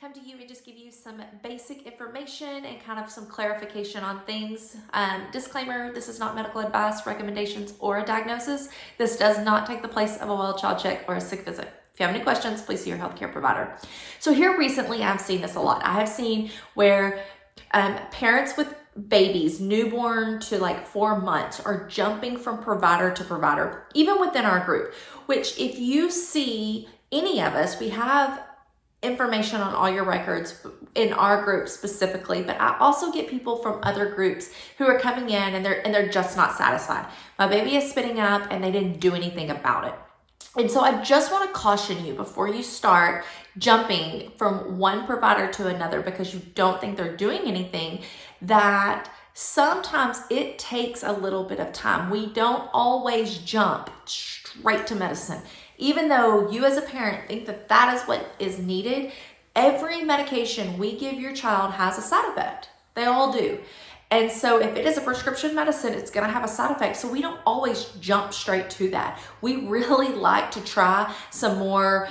come to you and just give you some basic information and kind of some clarification on things. Disclaimer, this is not medical advice, recommendations, or a diagnosis. This does not take the place of a well-child check or a sick visit. If you have any questions, please see your healthcare provider. So here recently, I've seen this a lot. I have seen where parents with babies, newborn to like 4 months, are jumping from provider to provider, even within our group, which if you see any of us, we have information on all your records in our group specifically, but I also get people from other groups who are coming in and they're just not satisfied. My baby is spitting up and they didn't do anything about it. And so I just want to caution you before you start jumping from one provider to another because you don't think they're doing anything, that sometimes it takes a little bit of time. We don't always jump straight to medicine. Even though you as a parent think that that is what is needed, every medication we give your child has a side effect. They all do. And so if it is a prescription medicine, it's going to have a side effect. So we don't always jump straight to that. We really like to try some more,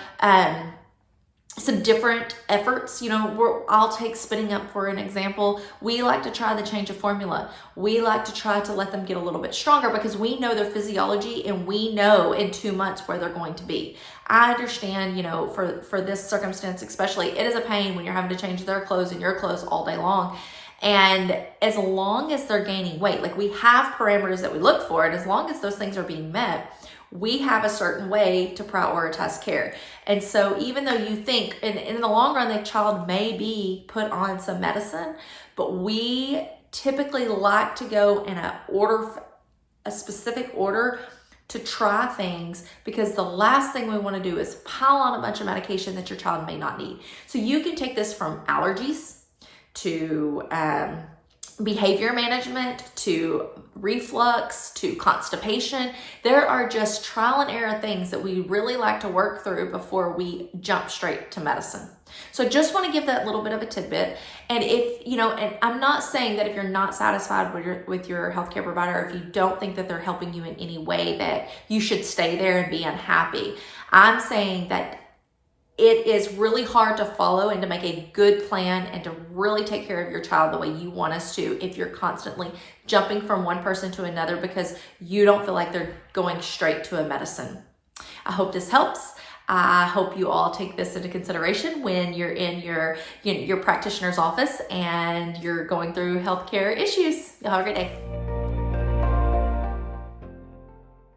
some different efforts. I'll take spitting up for an example. We like to try the change of formula. We like to try to let them get a little bit stronger because we know their physiology and we know in 2 months where they're going to be. I understand, for this circumstance especially, it is a pain when you're having to change their clothes and your clothes all day long. And as long as they're gaining weight, like we have parameters that we look for, and as long as those things are being met, we have a certain way to prioritize care. And so even though you think in the long run, the child may be put on some medicine, but we typically like to go in a specific order to try things, because the last thing we want to do is pile on a bunch of medication that your child may not need. So you can take this from allergies to behavior management, to reflux, to constipation. There are just trial and error things that we really like to work through before we jump straight to medicine. So I just want to give that little bit of a tidbit. And if, and I'm not saying that if you're not satisfied with your healthcare provider, if you don't think that they're helping you in any way, that you should stay there and be unhappy. I'm saying that it is really hard to follow and to make a good plan and to really take care of your child the way you want us to if you're constantly jumping from one person to another because you don't feel like they're going straight to a medicine. I hope this helps. I hope you all take this into consideration when you're in your practitioner's office and you're going through healthcare issues. Y'all have a great day.